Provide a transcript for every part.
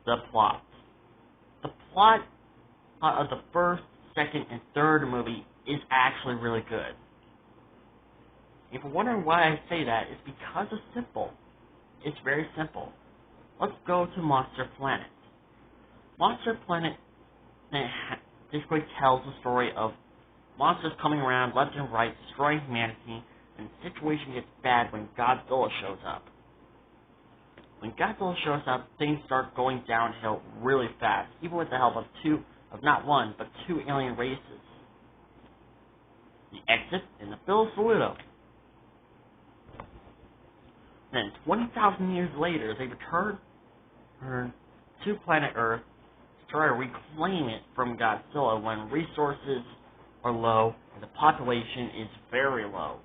The plot. The plot of the first, second, and third movie is actually really good. If you're wondering why I say that, it's because it's simple. It's very simple. Let's go to Monster Planet. Monster Planet basically tells the story of monsters coming around left and right, destroying humanity, and the situation gets bad when Godzilla shows up. When Godzilla shows up, things start going downhill really fast, even with the help of not one, but two alien races. The Exit and the Bill Saluto. Then, 20,000 years later, they return to planet Earth to try to reclaim it from Godzilla when resources are low and the population is very low.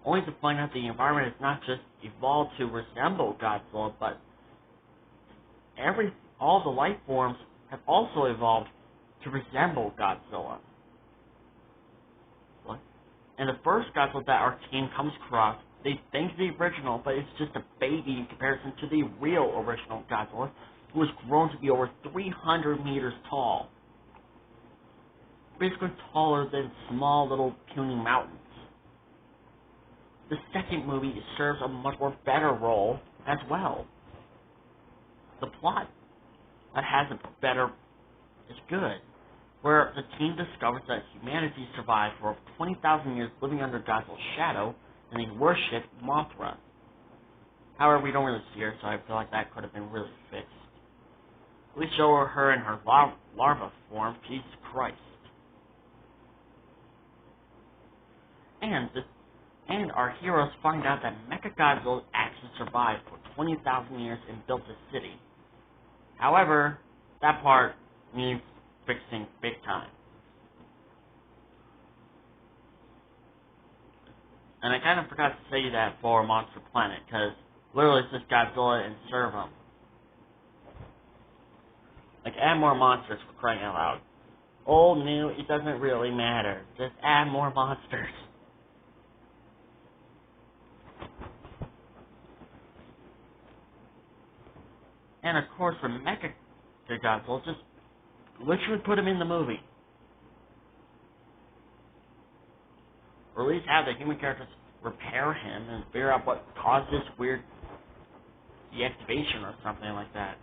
Only to find out the environment has not just evolved to resemble Godzilla, but all the life forms have also evolved to resemble Godzilla. What? And the first Godzilla that our team comes across, they think the original, but it's just a baby in comparison to the real original Godzilla, who was grown to be over 300 meters tall. Basically taller than small little puny mountains. The second movie serves a much more better role as well. The plot that has a better is good, where the team discovers that humanity survived for over 20,000 years living under Godzilla's shadow, and they worship Mothra. However, we don't really see her, so I feel like that could have been really fixed. We show her in her larva form, Jesus Christ. And our heroes find out that Mechagodzilla actually survived for 20,000 years and built a city. However, that part needs fixing big time. And I kind of forgot to say that for Monster Planet, because literally it's just Godzilla and Servum. Like, add more monsters, for crying out loud. Old, new, it doesn't really matter. Just add more monsters. And of course, for Mechagodzilla, just literally put him in the movie. Or at least have the human characters repair him and figure out what caused this weird deactivation or something like that.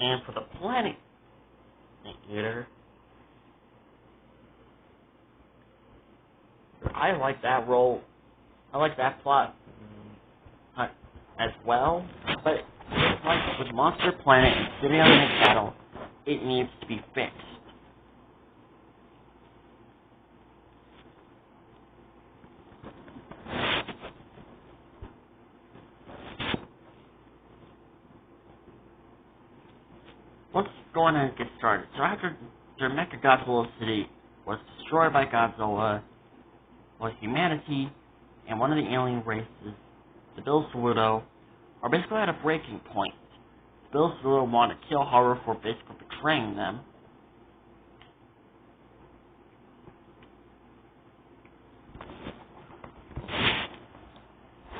And for the Planet Eater, I like that role. I like that plot as well. But like with Monster Planet and City on the Cattle, it needs to be fixed. Let's go on and get started. So after the Mechagodzilla City was destroyed by Godzilla, well, humanity and one of the alien races, the Bill Saluto, are basically at a breaking point. Bill Saluto wanted to kill Horror for basically betraying them.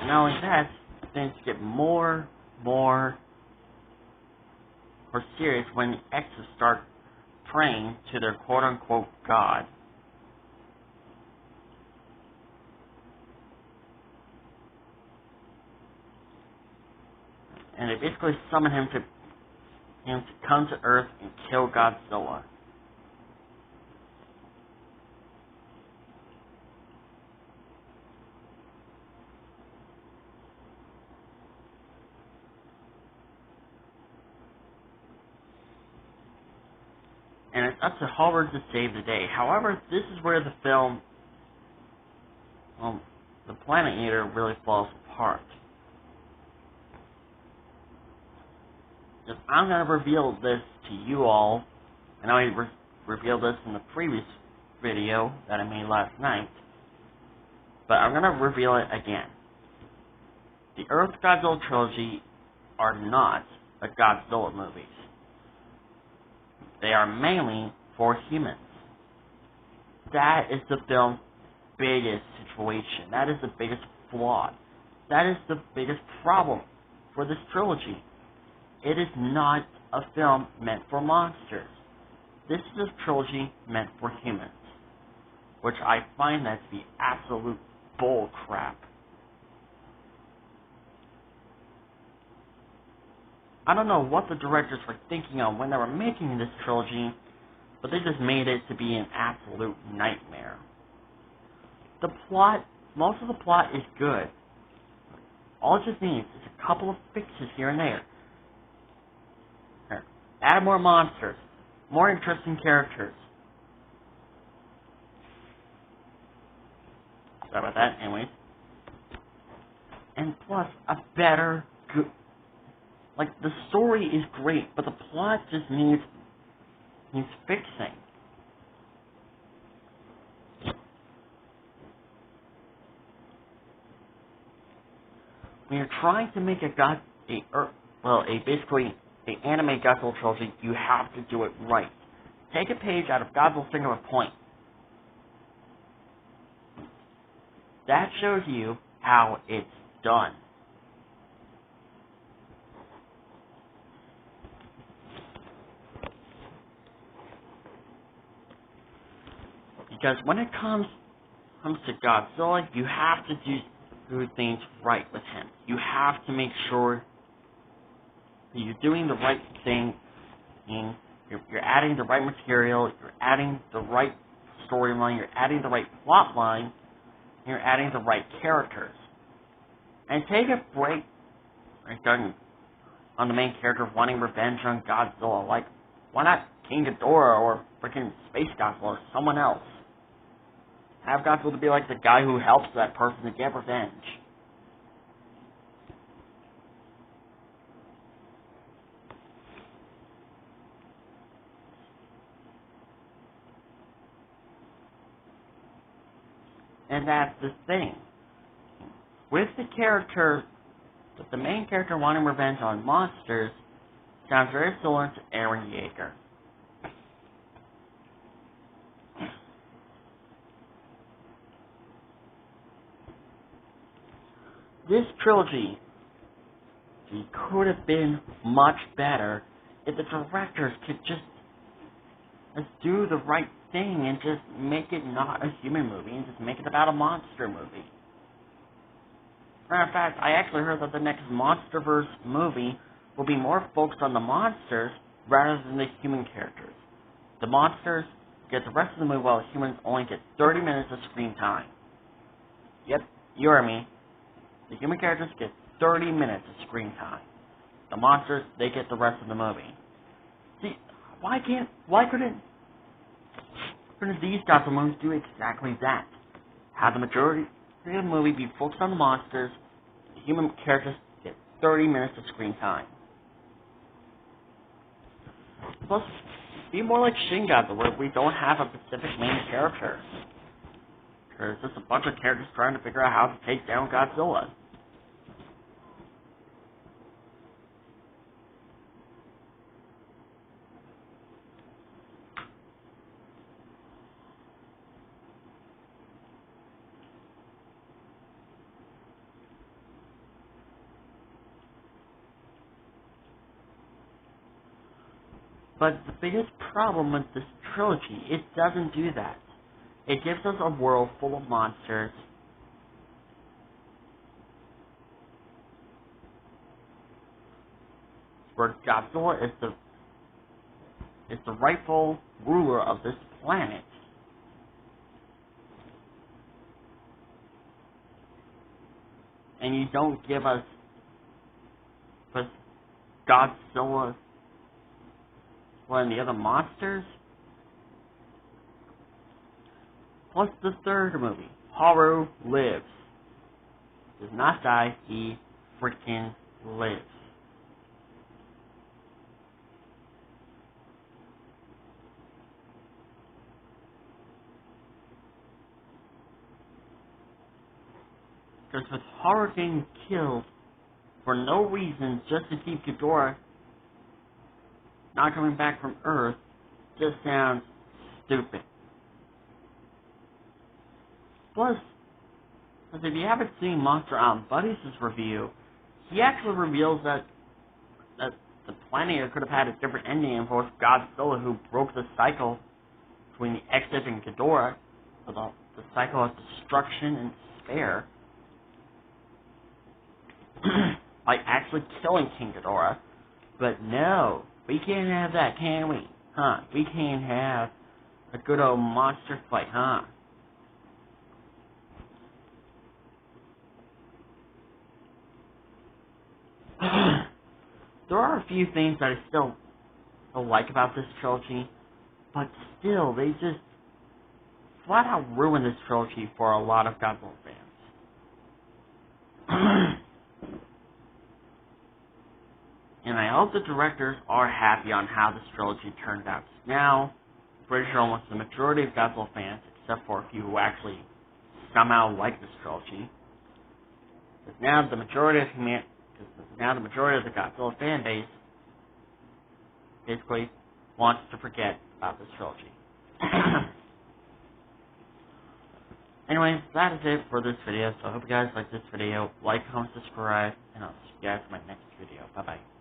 And not only that, things get more serious when the X's start praying to their quote-unquote god. And they basically summon him to come to Earth and kill Godzilla. And it's up to Howard to save the day. However, this is where the film, the Planet Eater really falls apart. Because I'm going to reveal this to you all, and I revealed this in the previous video that I made last night, but I'm going to reveal it again. The Earth Godzilla trilogy are not the Godzilla movies. They are mainly for humans. That is the film's biggest situation. That is the biggest flaw. That is the biggest problem for this trilogy. It is not a film meant for monsters. This is a trilogy meant for humans, which I find that to be absolute bull crap. I don't know what the directors were thinking of when they were making this trilogy, but they just made it to be an absolute nightmare. The plot, most of the plot is good. All it just needs is a couple of fixes here and there. Add more monsters, more interesting characters. Sorry about that, anyways. And plus, a better, like, the story is great, but the plot just needs fixing. When you're trying to make basically an anime Godzilla trilogy, you have to do it right. Take a page out of Godzilla's Singular Point. That shows you how it's done. Because when it comes to Godzilla, you have to do things right with him. You have to make sure that you're doing the right thing. You're adding the right material. You're adding the right storyline. You're adding the right plot line. You're adding the right characters. And take a break on the main character wanting revenge on Godzilla. Like, why not King Ghidorah or freaking Space Godzilla or someone else? Have Godzilla be like the guy who helps that person to get revenge. And that's the thing. With the main character wanting revenge on monsters, sounds very similar to Eren Yeager. This trilogy could have been much better if the directors could just do the right thing and just make it not a human movie and just make it about a monster movie. Matter of fact, I actually heard that the next Monsterverse movie will be more focused on the monsters rather than the human characters. The monsters get the rest of the movie while the humans only get 30 minutes of screen time. Yep, you heard me. The human characters get 30 minutes of screen time. The monsters, they get the rest of the movie. See, why couldn't these Godzilla movies do exactly that? Have the majority of the movie be focused on the monsters, the human characters get 30 minutes of screen time. Plus, be more like Shin Godzilla, where we don't have a specific main character. There's just a bunch of characters trying to figure out how to take down Godzilla. But the biggest problem with this trilogy, it doesn't do that. It gives us a world full of monsters. Where Godzilla is the rightful ruler of this planet. And you don't give us Godzilla and the other monsters. Plus the third movie, Haru lives. Does not die, he freaking lives. Because with Haru getting killed for no reason, just to keep Ghidorah not coming back from Earth, just sounds stupid. Plus, if you haven't seen Monster Buddies' review, he actually reveals that the planet could have had a different ending and for Godzilla, who broke the cycle between the Exit and Ghidorah, the cycle of destruction and despair, by actually killing King Ghidorah. But no, we can't have that, can we? Huh? We can't have a good old monster fight, huh? There are a few things that I still like about this trilogy, but still, they just flat out ruined this trilogy for a lot of Godzilla fans. And I hope the directors are happy on how this trilogy turned out. Now, I'm pretty sure almost the majority of Godzilla fans, except for a few who actually somehow like this trilogy, because now the majority of the Godzilla fan base basically wants to forget about this trilogy. Anyway, that is it for this video. So I hope you guys like this video. Like, comment, subscribe, and I'll see you guys in my next video. Bye bye.